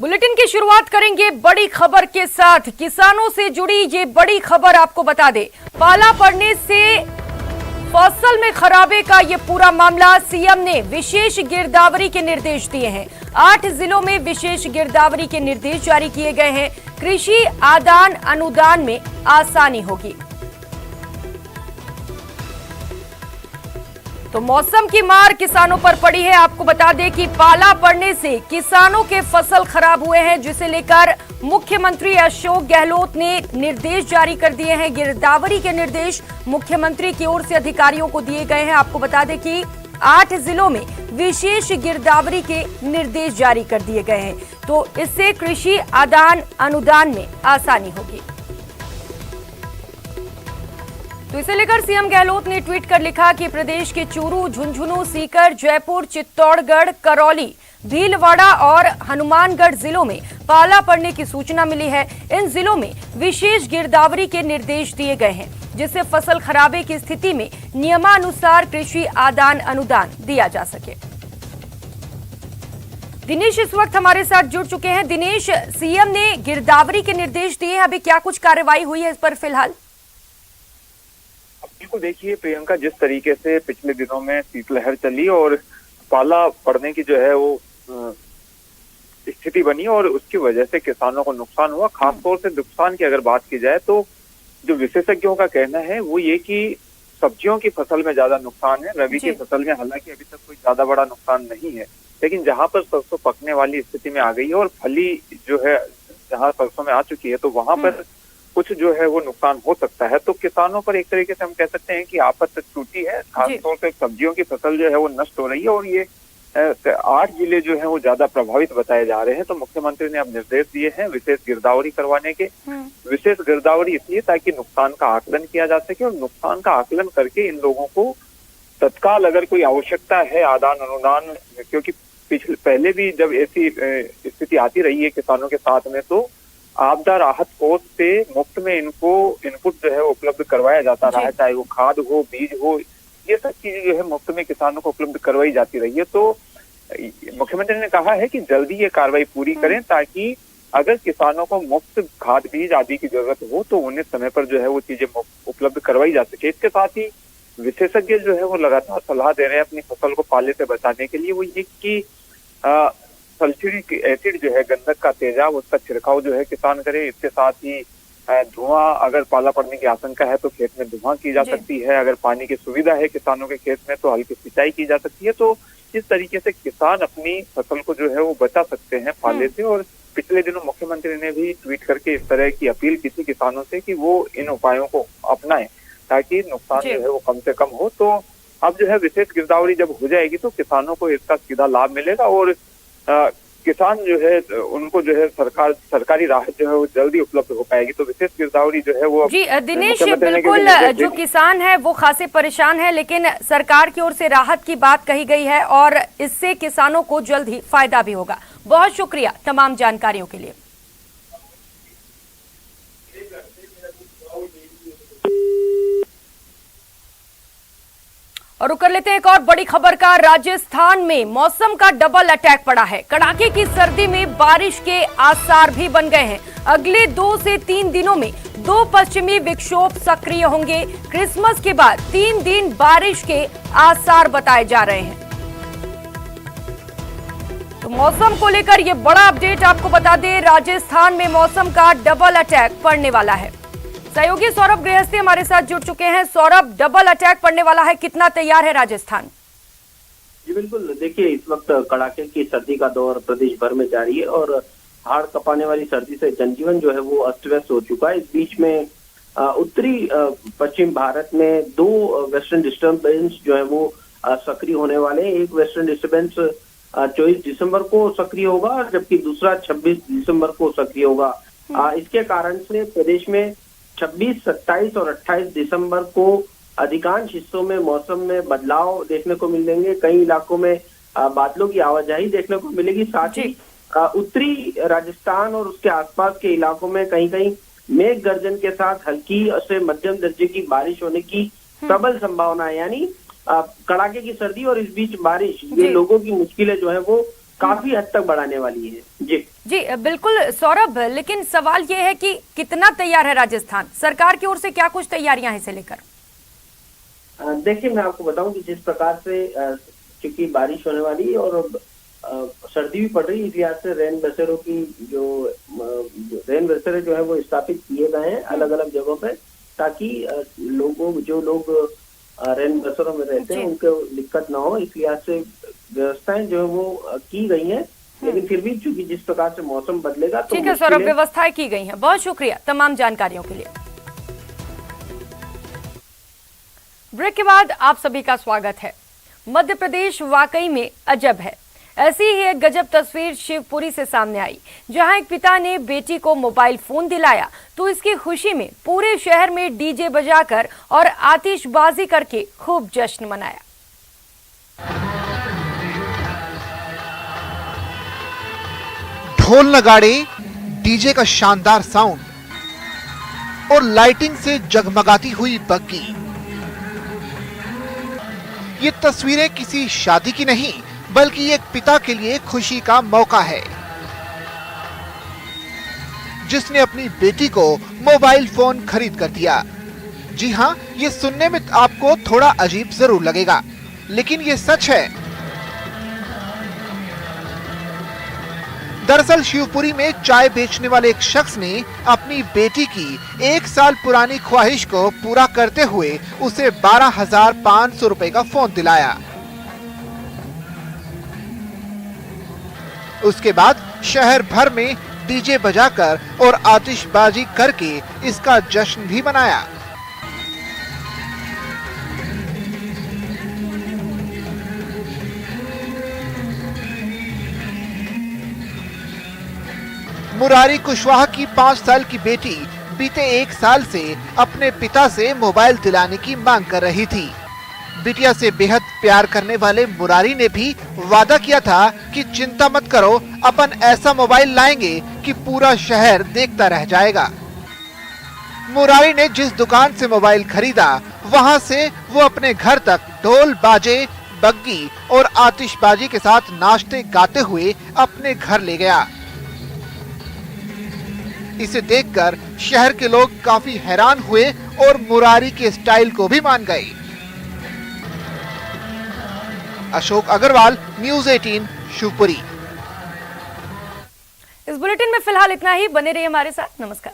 Bulletin की शुरुआत करेंगे बड़ी खबर के साथ। किसानों से जुड़ी ये बड़ी खबर आपको बता दें, पाला पड़ने से फसल में खराबे का ये पूरा मामला। सीएम ने विशेष गिरदावरी के निर्देश दिए हैं। 8 जिलों में विशेष गिरदावरी के निर्देश जारी किए गए हैं। कृषि आदान अनुदान में आसानी होगी। तो मौसम की मार किसानों पर पड़ी है। आपको बता दें कि पाला पड़ने से किसानों के फसल खराब हुए हैं, जिसे लेकर मुख्यमंत्री अशोक गहलोत ने निर्देश जारी कर दिए हैं। गिरदावरी के निर्देश मुख्यमंत्री की ओर से अधिकारियों को दिए गए हैं। आपको बता दें कि 8 जिलों में विशेष गिरदावरी के निर्देश जारी कर दिए गए हैं। तो इससे कृषि आदान अनुदान में आसानी होगी। तो इसे लेकर सीएम गहलोत ने ट्वीट कर लिखा कि प्रदेश के चूरू, झुंझुनू, सीकर, जयपुर, चित्तौड़गढ़, करौली, भीलवाड़ा और हनुमानगढ़ जिलों में पाला पड़ने की सूचना मिली है। इन जिलों में विशेष गिरदावरी के निर्देश दिए गए हैं, जिससे फसल खराबे की स्थिति में नियमानुसार कृषि आदान अनुदान दिया जा सके। दिनेश इस वक्त हमारे साथ जुड़ चुके हैं। दिनेश, सीएम ने गिरदावरी के निर्देश दिए हैं, अभी क्या कुछ कार्रवाई हुई है इस पर फिलहाल? बिल्कुल, देखिए प्रियंका, जिस तरीके से पिछले दिनों में शीतलहर चली और पाला पड़ने की जो है वो स्थिति बनी और उसकी वजह से किसानों को नुकसान हुआ। खासतौर से नुकसान की अगर बात की जाए तो जो विशेषज्ञों का कहना है वो ये कि सब्जियों की फसल में ज्यादा नुकसान है। रबी की फसल में हालांकि अभी तक कोई ज्यादा बड़ा नुकसान नहीं है, लेकिन जहां पर सरसों पकने वाली स्थिति में आ गई है और फली जो है जहां सरसों में आ चुकी है, तो वहां पर कुछ जो है वो नुकसान हो सकता है। तो किसानों पर एक तरीके से हम कह सकते हैं कि आफत टूटी है। खासतौर से सब्जियों की फसल जो है वो नष्ट हो रही है और ये 8 जिले जो है वो ज्यादा प्रभावित बताए जा रहे हैं। तो मुख्यमंत्री ने अब निर्देश दिए हैं विशेष गिरदावरी करवाने के। विशेष गिरदावरी इसलिए ताकि नुकसान का आकलन किया जा सके और नुकसान का आकलन करके इन लोगों को तत्काल अगर कोई आवश्यकता है आदान अनुदान, क्योंकि पहले भी जब ऐसी स्थिति आती रही है किसानों के साथ में, तो आपदा राहत कोष से मुफ्त में इनको इनपुट जो है उपलब्ध करवाया जाता रहा है, चाहे वो खाद हो, बीज हो, ये सब चीजें जो है मुफ्त में किसानों को उपलब्ध करवाई जाती रही है। तो मुख्यमंत्री ने कहा है कि जल्दी ये कार्रवाई पूरी करें ताकि अगर किसानों को मुफ्त खाद बीज आदि की जरूरत हो तो उन्हें समय पर जो है वो चीजें उपलब्ध करवाई जा सके। इसके साथ ही विशेषज्ञ जो है वो लगातार सलाह दे रहे हैं अपनी फसल को पाले से बचाने के लिए। वो ये कि सल्फ्यूरिक एसिड जो है, गंधक का तेजाब, उसका छिड़काव जो है किसान करे। इसके साथ ही धुआं, अगर पाला पड़ने की आशंका है तो खेत में धुआं की जा सकती है। अगर पानी की सुविधा है किसानों के खेत में तो हल्की सिंचाई की जा सकती है। तो इस तरीके से किसान अपनी फसल को जो है वो बचा सकते हैं पाले से। और पिछले दिनों मुख्यमंत्री ने भी ट्वीट करके इस तरह की अपील की थी किसानों से कि वो इन उपायों को अपनाएं ताकि नुकसान जो है वो कम से कम हो। तो अब जो है विशेष गिरदावरी जब हो जाएगी तो किसानों को इसका सीधा लाभ मिलेगा और किसान जो है उनको जो है सरकारी राहत जो है वो जल्दी उपलब्ध हो पाएगी। तो विशेष गिरदावरी जो है वो जी दिनेश, बिल्कुल जो किसान है वो खासे परेशान है, लेकिन सरकार की ओर से राहत की बात कही गई है और इससे किसानों को जल्द ही फायदा भी होगा। बहुत शुक्रिया तमाम जानकारियों के लिए। और कर लेते हैं एक और बड़ी खबर का। राजस्थान में मौसम का डबल अटैक पड़ा है। कड़ाके की सर्दी में बारिश के आसार भी बन गए हैं। अगले 2 से 3 दिनों में 2 पश्चिमी विक्षोभ सक्रिय होंगे। क्रिसमस के बाद 3 दिन बारिश के आसार बताए जा रहे हैं। तो मौसम को लेकर यह बड़ा अपडेट आपको बता दें, राजस्थान में मौसम का डबल अटैक पड़ने वाला है। सहयोगी सौरभ गृहस्थी हमारे साथ जुड़ चुके हैं। सौरभ, डबल अटैक पड़ने वाला है, कितना तैयार है राजस्थान? जी बिल्कुल, देखिए इस वक्त कड़ाके की सर्दी का दौर प्रदेश भर में जारी है और हाड़ कपाने वाली सर्दी से जनजीवन जो है वो अस्त व्यस्त हो चुका है। इस बीच में उत्तरी पश्चिम भारत में 2 वेस्टर्न डिस्टर्बेंस जो है वो सक्रिय होने वाले हैं। एक वेस्टर्न डिस्टर्बेंस 24 दिसंबर को सक्रिय होगा जबकि दूसरा 26 दिसंबर को सक्रिय होगा। इसके कारण से प्रदेश में 26, 27 और 28 दिसंबर को अधिकांश हिस्सों में मौसम में बदलाव देखने को मिलेंगे। कई इलाकों में बादलों की आवाजाही देखने को मिलेगी। साथ ही उत्तरी राजस्थान और उसके आसपास के इलाकों में कहीं कहीं मेघ गर्जन के साथ हल्की से मध्यम दर्जे की बारिश होने की प्रबल संभावना है। यानी कड़ाके की सर्दी और इस बीच बारिश, ये लोगों की मुश्किलें जो है वो काफी हद तक बढ़ाने वाली है। जी बिल्कुल सौरभ, लेकिन सवाल ये है कि कितना तैयार है राजस्थान? सरकार की ओर से क्या कुछ तैयारियां हैं इसे लेकर? देखिए, मैं आपको बताऊं कि जिस प्रकार से चूंकि बारिश होने वाली और सर्दी भी पड़ रही है, इस लिहाज से रेन बसेरों की जो रेन बसेरे जो है वो स्थापित किए गए हैं अलग अलग जगहों पे, ताकि जो लोग रेन बसेरों में रहते हैं उनको दिक्कत ना हो। इस लिहाज से व्यवस्थाएं जो है वो की गई हैं, लेकिन फिर भी चूंकि जिस प्रकार से मौसम बदलेगा तो ठीक है सौरभ, व्यवस्थाएं की गई हैं। बहुत शुक्रिया तमाम जानकारियों के लिए। ब्रेक के बाद आप सभी का स्वागत है। मध्य प्रदेश वाकई में अजब है। ऐसी ही एक गजब तस्वीर शिवपुरी से सामने आई, जहां एक पिता ने बेटी को मोबाइल फोन दिलाया तो इसकी खुशी में पूरे शहर में डीजे बजाकर और आतिशबाजी करके खूब जश्न मनाया। ढोल नगाड़े, डीजे का शानदार साउंड और लाइटिंग से जगमगाती हुई बग्गी। ये तस्वीरें किसी शादी की नहीं, बल्कि एक पिता के लिए खुशी का मौका है, जिसने अपनी बेटी को मोबाइल फोन खरीद कर दिया। जी हां, ये सुनने में आपको थोड़ा अजीब जरूर लगेगा, लेकिन ये सच है। दरअसल शिवपुरी में चाय बेचने वाले एक शख्स ने अपनी बेटी की 1 साल पुरानी ख्वाहिश को पूरा करते हुए उसे 12,500 रुपए का फोन दिलाया। उसके बाद शहर भर में डीजे बजाकर और आतिशबाजी करके इसका जश्न भी मनाया। मुरारी कुशवाहा की 5 साल की बेटी बीते 1 साल से अपने पिता से मोबाइल दिलाने की मांग कर रही थी। बिटिया से बेहद प्यार करने वाले मुरारी ने भी वादा किया था कि चिंता मत करो, अपन ऐसा मोबाइल लाएंगे कि पूरा शहर देखता रह जाएगा। मुरारी ने जिस दुकान से मोबाइल खरीदा, वहां से वो अपने घर तक ढोल बाजे, बग्गी और आतिशबाजी के साथ नाचते गाते हुए अपने घर ले गया। इसे देखकर शहर के लोग काफी हैरान हुए और मुरारी के स्टाइल को भी मान गए। अशोक अग्रवाल, न्यूज़ 18, शिवपुरी। इस बुलेटिन में फिलहाल इतना ही। बने रहिए हमारे साथ। नमस्कार।